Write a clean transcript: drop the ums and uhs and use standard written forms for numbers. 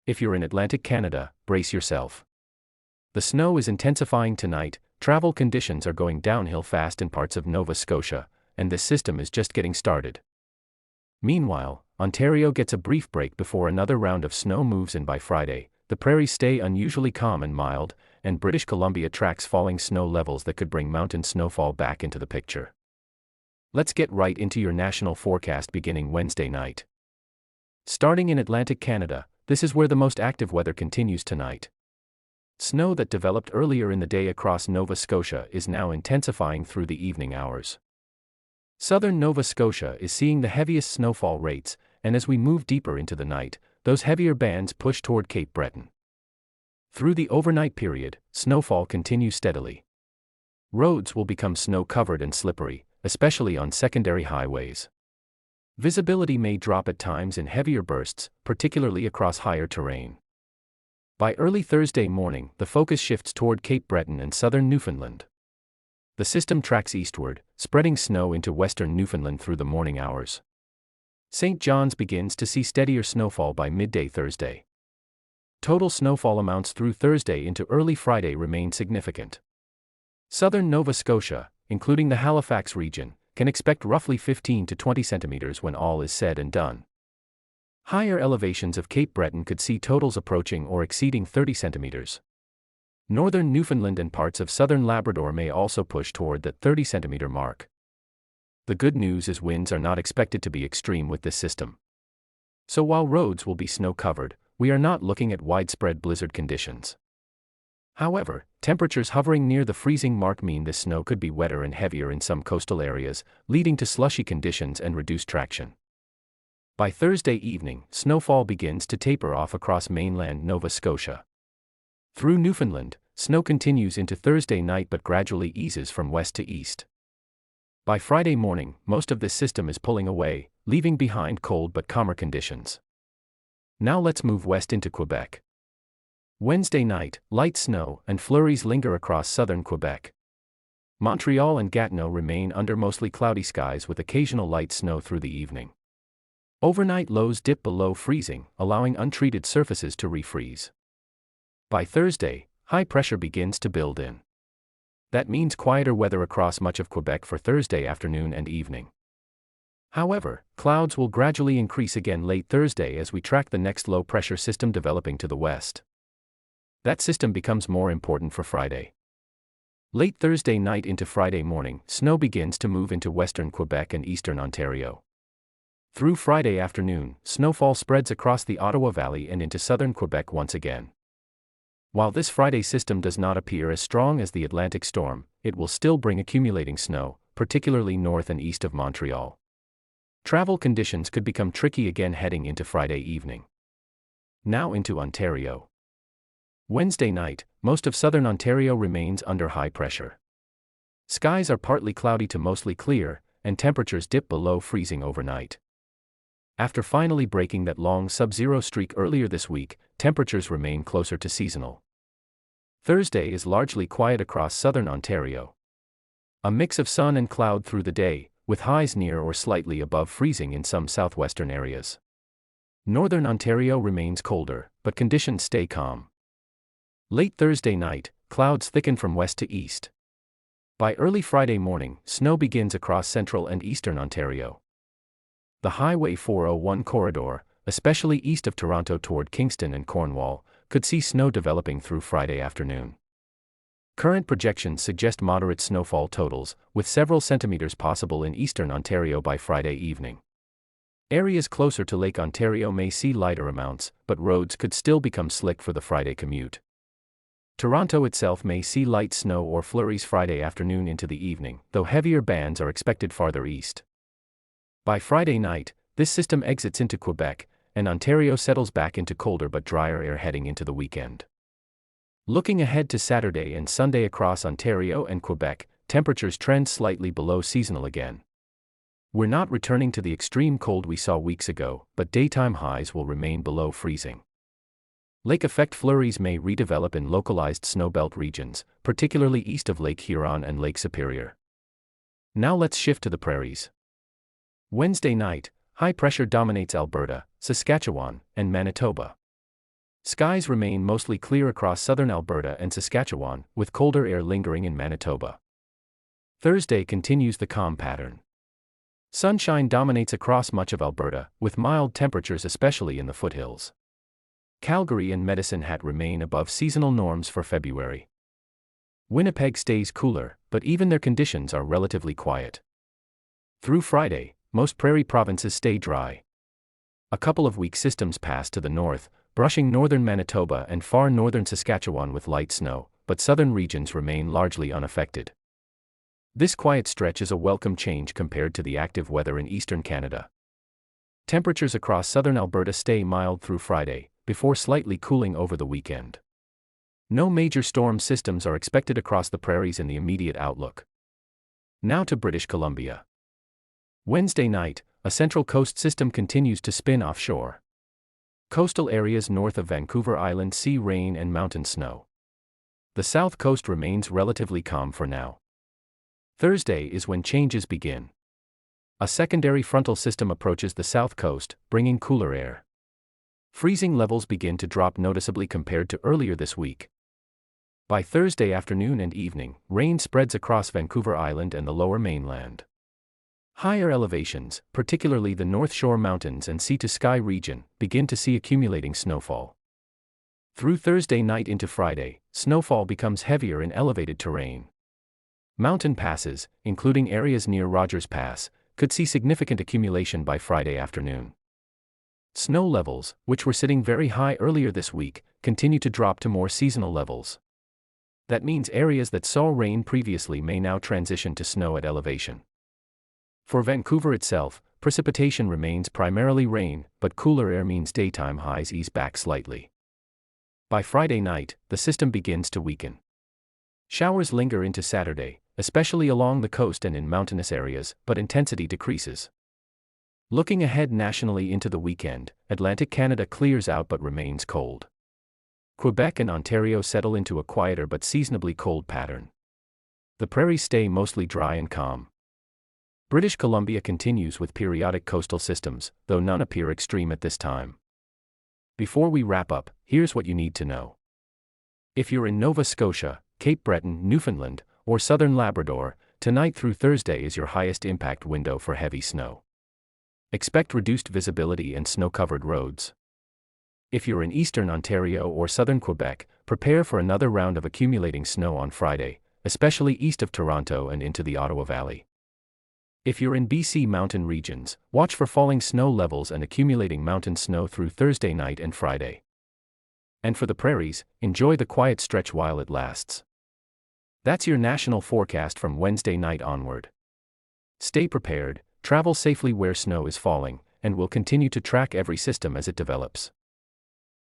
If you're in Atlantic Canada, brace yourself. The snow is intensifying tonight, travel conditions are going downhill fast in parts of Nova Scotia, and this system is just getting started. Meanwhile, Ontario gets a brief break before another round of snow moves in by Friday. The prairies stay unusually calm and mild, and British Columbia tracks falling snow levels that could bring mountain snowfall back into the picture. Let's get right into your national forecast beginning Wednesday night. Starting in Atlantic Canada, this is where the most active weather continues tonight. Snow that developed earlier in the day across Nova Scotia is now intensifying through the evening hours. Southern Nova Scotia is seeing the heaviest snowfall rates, and as we move deeper into the night, those heavier bands push toward Cape Breton. Through the overnight period, snowfall continues steadily. Roads will become snow-covered and slippery, especially on secondary highways. Visibility may drop at times in heavier bursts, particularly across higher terrain. By early Thursday morning, the focus shifts toward Cape Breton and southern Newfoundland. The system tracks eastward, spreading snow into western Newfoundland through the morning hours. St. John's begins to see steadier snowfall by midday Thursday. Total snowfall amounts through Thursday into early Friday remain significant. Southern Nova Scotia, including the Halifax region, can expect roughly 15 to 20 centimeters when all is said and done. Higher elevations of Cape Breton could see totals approaching or exceeding 30 centimeters. Northern Newfoundland and parts of southern Labrador may also push toward that 30 centimeter mark. The good news is winds are not expected to be extreme with this system. So while roads will be snow-covered, we are not looking at widespread blizzard conditions. However, temperatures hovering near the freezing mark mean this snow could be wetter and heavier in some coastal areas, leading to slushy conditions and reduced traction. By Thursday evening, snowfall begins to taper off across mainland Nova Scotia. Through Newfoundland, snow continues into Thursday night but gradually eases from west to east. By Friday morning, most of this system is pulling away, leaving behind cold but calmer conditions. Now let's move west into Quebec. Wednesday night, light snow and flurries linger across southern Quebec. Montreal and Gatineau remain under mostly cloudy skies with occasional light snow through the evening. Overnight lows dip below freezing, allowing untreated surfaces to refreeze. By Thursday, high pressure begins to build in. That means quieter weather across much of Quebec for Thursday afternoon and evening. However, clouds will gradually increase again late Thursday as we track the next low-pressure system developing to the west. That system becomes more important for Friday. Late Thursday night into Friday morning, snow begins to move into western Quebec and eastern Ontario. Through Friday afternoon, snowfall spreads across the Ottawa Valley and into southern Quebec once again. While this Friday system does not appear as strong as the Atlantic storm, it will still bring accumulating snow, particularly north and east of Montreal. Travel conditions could become tricky again heading into Friday evening. Now into Ontario. Wednesday night, most of southern Ontario remains under high pressure. Skies are partly cloudy to mostly clear, and temperatures dip below freezing overnight. After finally breaking that long sub-zero streak earlier this week, temperatures remain closer to seasonal. Thursday is largely quiet across southern Ontario. A mix of sun and cloud through the day, with highs near or slightly above freezing in some southwestern areas. Northern Ontario remains colder, but conditions stay calm. Late Thursday night, clouds thicken from west to east. By early Friday morning, snow begins across central and eastern Ontario. The Highway 401 corridor, especially east of Toronto toward Kingston and Cornwall, could see snow developing through Friday afternoon. Current projections suggest moderate snowfall totals, with several centimeters possible in eastern Ontario by Friday evening. Areas closer to Lake Ontario may see lighter amounts, but roads could still become slick for the Friday commute. Toronto itself may see light snow or flurries Friday afternoon into the evening, though heavier bands are expected farther east. By Friday night, this system exits into Quebec, and Ontario settles back into colder but drier air heading into the weekend. Looking ahead to Saturday and Sunday across Ontario and Quebec, temperatures trend slightly below seasonal again. We're not returning to the extreme cold we saw weeks ago, but daytime highs will remain below freezing. Lake effect flurries may redevelop in localized snowbelt regions, particularly east of Lake Huron and Lake Superior. Now let's shift to the prairies. Wednesday night, high pressure dominates Alberta, Saskatchewan, and Manitoba. Skies remain mostly clear across southern Alberta and Saskatchewan, with colder air lingering in Manitoba. Thursday continues the calm pattern. Sunshine dominates across much of Alberta, with mild temperatures especially in the foothills. Calgary and Medicine Hat remain above seasonal norms for February. Winnipeg stays cooler, but even their conditions are relatively quiet. Through Friday, most prairie provinces stay dry. A couple of weak systems pass to the north, brushing northern Manitoba and far northern Saskatchewan with light snow, but southern regions remain largely unaffected. This quiet stretch is a welcome change compared to the active weather in eastern Canada. Temperatures across southern Alberta stay mild through Friday, before slightly cooling over the weekend. No major storm systems are expected across the prairies in the immediate outlook. Now to British Columbia. Wednesday night, a central coast system continues to spin offshore. Coastal areas north of Vancouver Island see rain and mountain snow. The south coast remains relatively calm for now. Thursday is when changes begin. A secondary frontal system approaches the south coast, bringing cooler air. Freezing levels begin to drop noticeably compared to earlier this week. By Thursday afternoon and evening, rain spreads across Vancouver Island and the lower mainland. Higher elevations, particularly the North Shore Mountains and sea-to-sky region, begin to see accumulating snowfall. Through Thursday night into Friday, snowfall becomes heavier in elevated terrain. Mountain passes, including areas near Rogers Pass, could see significant accumulation by Friday afternoon. Snow levels, which were sitting very high earlier this week, continue to drop to more seasonal levels. That means areas that saw rain previously may now transition to snow at elevation. For Vancouver itself, precipitation remains primarily rain, but cooler air means daytime highs ease back slightly. By Friday night, the system begins to weaken. Showers linger into Saturday, especially along the coast and in mountainous areas, but intensity decreases. Looking ahead nationally into the weekend, Atlantic Canada clears out but remains cold. Quebec and Ontario settle into a quieter but seasonably cold pattern. The prairies stay mostly dry and calm. British Columbia continues with periodic coastal systems, though none appear extreme at this time. Before we wrap up, here's what you need to know. If you're in Nova Scotia, Cape Breton, Newfoundland, or southern Labrador, tonight through Thursday is your highest impact window for heavy snow. Expect reduced visibility and snow-covered roads. If you're in eastern Ontario or southern Quebec, prepare for another round of accumulating snow on Friday, especially east of Toronto and into the Ottawa Valley. If you're in BC mountain regions, watch for falling snow levels and accumulating mountain snow through Thursday night and Friday. And for the prairies, enjoy the quiet stretch while it lasts. That's your national forecast from Wednesday night onward. Stay prepared, travel safely where snow is falling, and we'll continue to track every system as it develops.